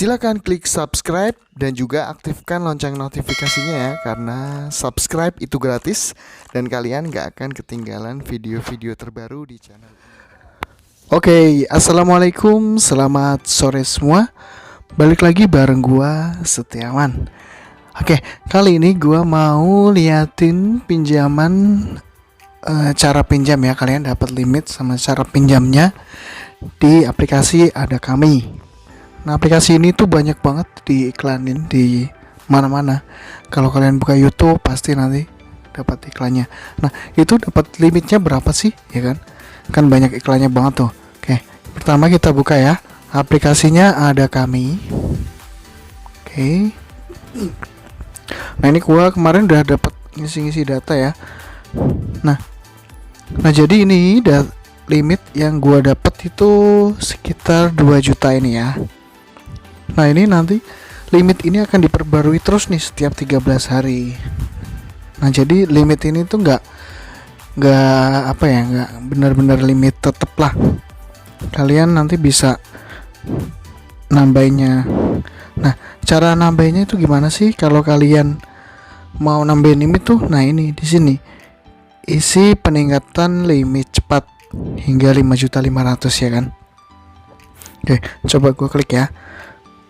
Silakan klik subscribe dan juga aktifkan lonceng notifikasinya ya, karena subscribe itu gratis dan kalian gak akan ketinggalan video-video terbaru di channel. Oke, assalamualaikum, selamat sore semua. Balik lagi bareng gua Setiawan. Oke, kali ini gua mau liatin pinjaman, cara pinjam ya. Kalian dapat limit sama cara pinjamnya di aplikasi Ada Kami. Nah, aplikasi ini tuh banyak banget diiklanin di mana-mana. Kalau kalian buka YouTube pasti nanti dapat iklannya. Nah, itu dapat limitnya berapa sih, ya kan? Kan banyak iklannya banget tuh. Oke, pertama kita buka ya. Aplikasinya Ada Kami. Oke. Nah, ini gua kemarin udah dapat ngisi-ngisi data ya. Nah jadi ini limit yang gua dapat itu sekitar 2 juta ini ya. Nah, ini nanti limit ini akan diperbarui terus nih setiap 13 hari. Nah, jadi limit ini tuh nggak benar-benar limit tetep lah. Kalian nanti bisa nambahinnya. Nah, cara nambahinnya itu gimana sih? Kalau kalian mau nambahin limit tuh, nah ini di sini isi peningkatan limit cepat hingga 5.500.000 ya kan. Oke, coba gue klik ya.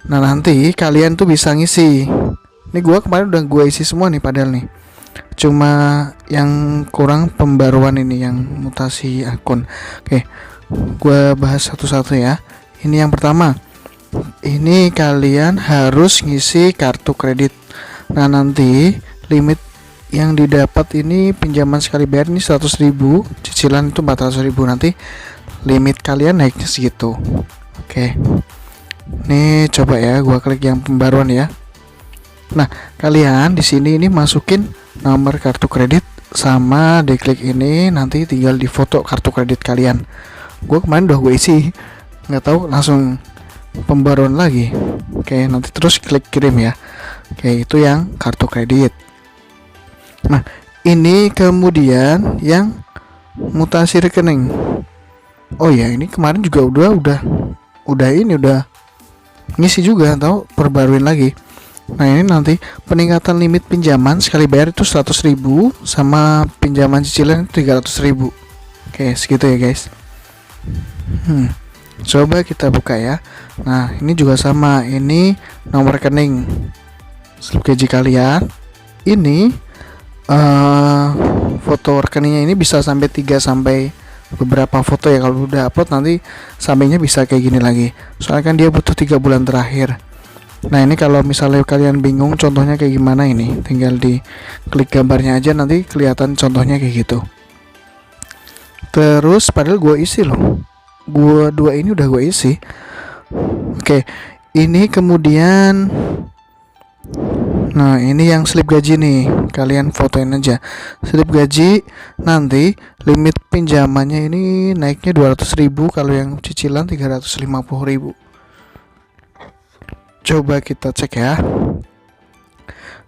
Nah, nanti kalian tuh bisa ngisi. Ini gua kemarin udah gua isi semua nih padahal nih. Cuma yang kurang pembaruan ini, yang mutasi akun. Oke, gua bahas satu-satu ya. Ini yang pertama. Ini kalian harus ngisi kartu kredit. Nah, nanti limit yang didapat ini pinjaman sekali bayar ini 100.000, cicilan itu 400.000. Nanti limit kalian naiknya segitu. Oke. Nih coba ya, gua klik yang pembaruan ya. Nah, kalian di sini ini masukin nomor kartu kredit sama diklik ini, nanti tinggal di foto kartu kredit kalian. Gua kemarin udah gue isi, nggak tahu langsung pembaruan lagi. Oke, nanti terus klik kirim ya. Oke, itu yang kartu kredit. Nah, ini kemudian yang mutasi rekening. Oh ya, ini kemarin juga udah ngisi juga, atau perbaruin lagi. Nah, ini nanti peningkatan limit pinjaman sekali bayar itu 100.000 sama pinjaman cicilan 300.000. Oke, segitu ya guys. Coba kita buka ya. Nah, ini juga sama, ini nomor rekening, slip gaji kalian. Ini foto rekeningnya ini bisa sampai 3 sampai beberapa foto ya. Kalau udah upload nanti sampainya bisa kayak gini lagi, soalnya kan dia butuh 3 bulan terakhir. Nah, ini kalau misalnya kalian bingung contohnya kayak gimana, ini tinggal di klik gambarnya aja, nanti kelihatan contohnya kayak gitu. Terus padahal gue isi loh, gue 2 ini udah gue isi. Oke, ini kemudian nah, ini yang slip gaji nih, kalian fotoin aja slip gaji. Nanti limit pinjamannya ini naiknya 200.000, kalau yang cicilan 350.000. Coba kita cek ya.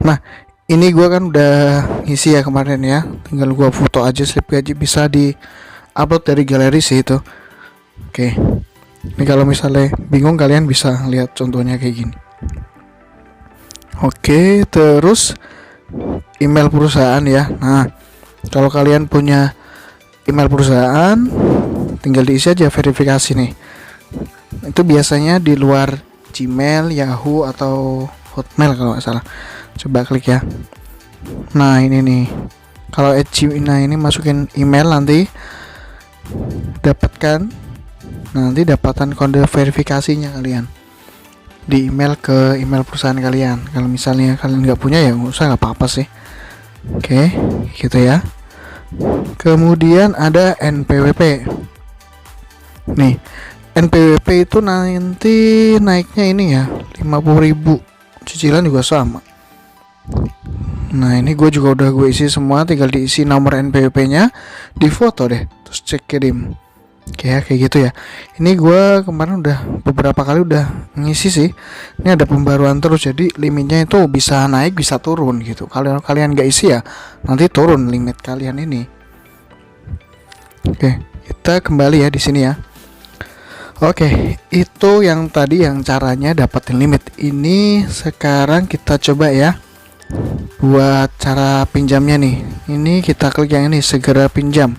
Nah, ini gua kan udah ngisi ya kemarin ya, tinggal gua foto aja slip gaji, bisa di upload dari galeri sih itu. Oke, ini kalau misalnya bingung kalian bisa lihat contohnya kayak gini. Oke, terus email perusahaan ya. Nah, kalau kalian punya email perusahaan, tinggal diisi aja verifikasi nih. Itu biasanya di luar Gmail, Yahoo, atau Hotmail kalau nggak salah. Coba klik ya. Nah, ini nih. Kalau nah ini masukin email, nanti dapatkan kode verifikasinya kalian di email ke email perusahaan kalian. Kalau misalnya kalian nggak punya ya nggak usah, nggak apa-apa sih. Oke, gitu ya. Kemudian ada NPWP. Nih, NPWP itu nanti naiknya ini ya 50.000, cicilan juga sama. Nah, ini gue juga udah gue isi semua, tinggal diisi nomor NPWP-nya, di foto deh, terus cek kirim. Kayak gitu ya. Ini gue kemarin udah beberapa kali udah ngisi sih. Ini ada pembaruan terus, jadi limitnya itu bisa naik bisa turun gitu. Kalau kalian nggak isi ya nanti turun limit kalian ini. Oke, kita kembali ya di sini ya. Oke, itu yang tadi yang caranya dapatin limit. Ini sekarang kita coba ya buat cara pinjamnya nih. Ini kita klik yang ini, segera pinjam.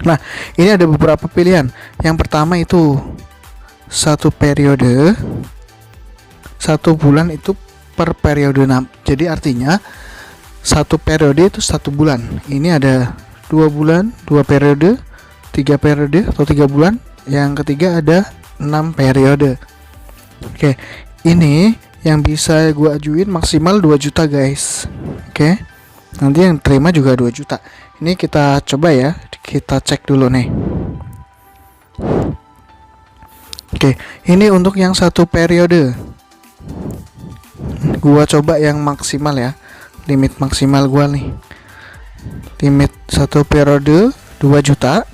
Nah, ini ada beberapa pilihan. Yang pertama itu 1 periode, 1 bulan itu per periode. Jadi artinya 1 periode itu 1 bulan. Ini ada 2 bulan, 2 periode, 3 periode atau 3 bulan. Yang ketiga ada 6 periode. Oke, ini yang bisa gue ajuin maksimal 2 juta guys. Oke, nanti yang terima juga 2 juta. Ini kita coba ya, kita cek dulu nih. Oke, ini untuk yang 1 periode gua coba yang maksimal ya, limit maksimal gua nih, limit 1 periode 2 juta.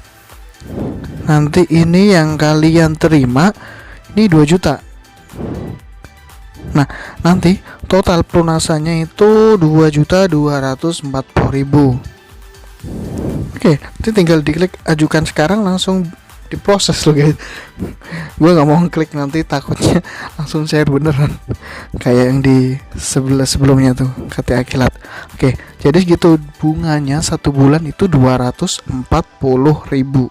Nanti ini yang kalian terima ini 2 juta. Nah, nanti total pelunasannya itu 2.240.000. Oke, nanti tinggal diklik ajukan sekarang, langsung diproses loh guys. Gue nggak mau klik, nanti takutnya langsung share beneran kayak yang di sebelumnya tuh, KTA Kilat. Oke, jadi segitu bunganya 1 bulan itu 240.000.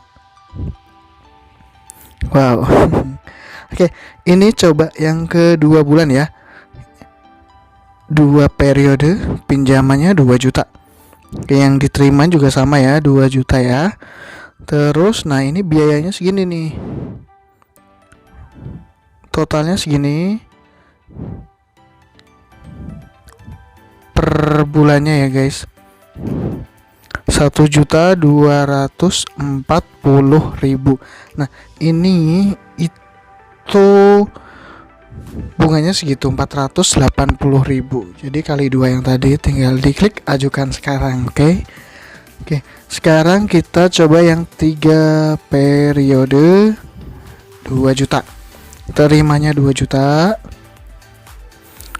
Wow. Oke, ini coba yang kedua bulan ya, 2 periode pinjamannya 2 juta. Yang diterima juga sama ya, 2 juta ya. Terus nah ini biayanya segini nih, totalnya segini per bulannya ya guys, 1.240.000. Nah ini itu bunganya segitu, 480.000. Jadi kali 2 yang tadi, tinggal diklik ajukan sekarang. Oke, sekarang kita coba yang 3 periode 2 juta. Terimanya 2 juta.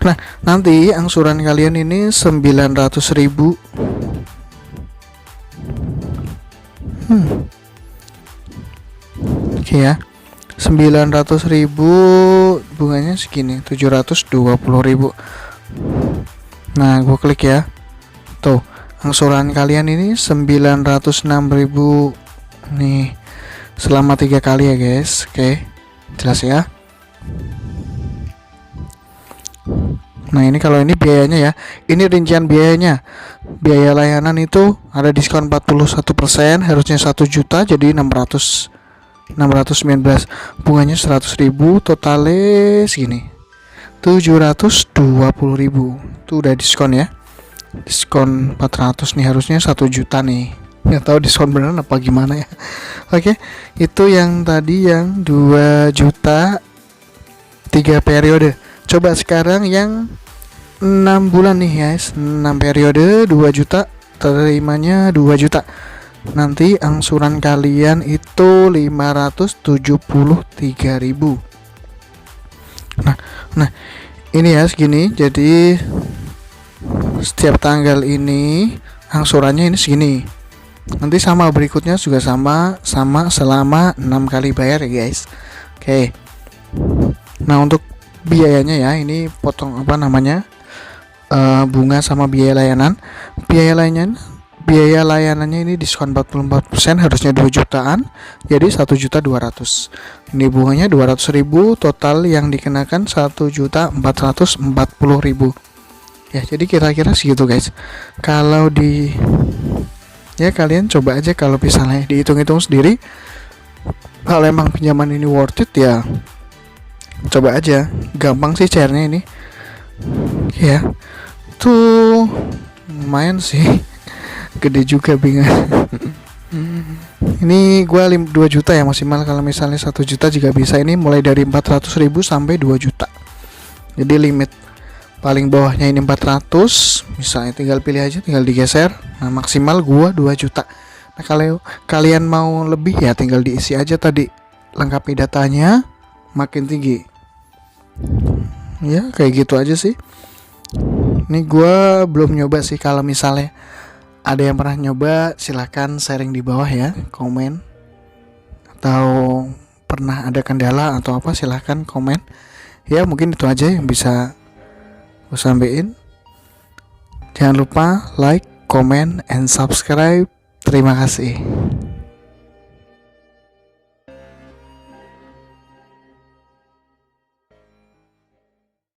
Nah, nanti angsuran kalian ini 900.000. Oke ya, 900.000, bunganya segini, 720.000. Nah, gue klik ya. Tuh, angsuran kalian ini 906.000 nih selama 3 kali ya guys. Oke, jelas ya. Nah, ini kalau ini biayanya ya, ini rincian biayanya. Biaya layanan itu ada diskon 41%, harusnya 1 juta jadi 619. Bunganya 100.000, totalnya segini, 720.000. Itu udah diskon ya. Diskon 400 nih, harusnya 1 juta nih. Nggak tahu diskon beneran apa gimana ya. Oke, itu yang tadi yang 2 juta 3 periode. Coba sekarang yang 6 bulan nih guys, 6 periode 2 juta, terimanya 2 juta. Nanti angsuran kalian itu 573.000. Nah ini ya segini. Jadi setiap tanggal ini angsurannya ini segini. Nanti sama berikutnya juga sama selama 6 kali bayar ya guys. Oke. Nah, untuk biayanya ya, ini potong bunga sama biaya layanan. Biaya layanannya ini diskon 44%, harusnya 2 jutaan jadi 1.200.000. Ini bunganya 200.000, total yang dikenakan 1.440.000. Ya, jadi kira-kira segitu guys. Kalau ya kalian coba aja, kalau misalnya dihitung-hitung sendiri, kalau emang pinjaman ini worth it ya coba aja. Gampang sih cairnya ini ya, tuh lumayan sih, gede juga bingung. Ini gua 2 juta ya maksimal, kalau misalnya 1 juta juga bisa. Ini mulai dari 400.000 sampai 2 juta. Jadi limit paling bawahnya ini 400, misalnya tinggal pilih aja, tinggal digeser. Nah, maksimal gua 2 juta. Nah, kalau kalian mau lebih ya tinggal diisi aja tadi, lengkapi datanya, makin tinggi. Ya, kayak gitu aja sih. Ini gua belum nyoba sih. Kalau misalnya ada yang pernah nyoba, silahkan sharing di bawah ya, komen atau pernah ada kendala atau apa, silahkan komen. Ya mungkin itu aja yang bisa gue sampaikan. Jangan lupa like, comment, and subscribe. Terima kasih.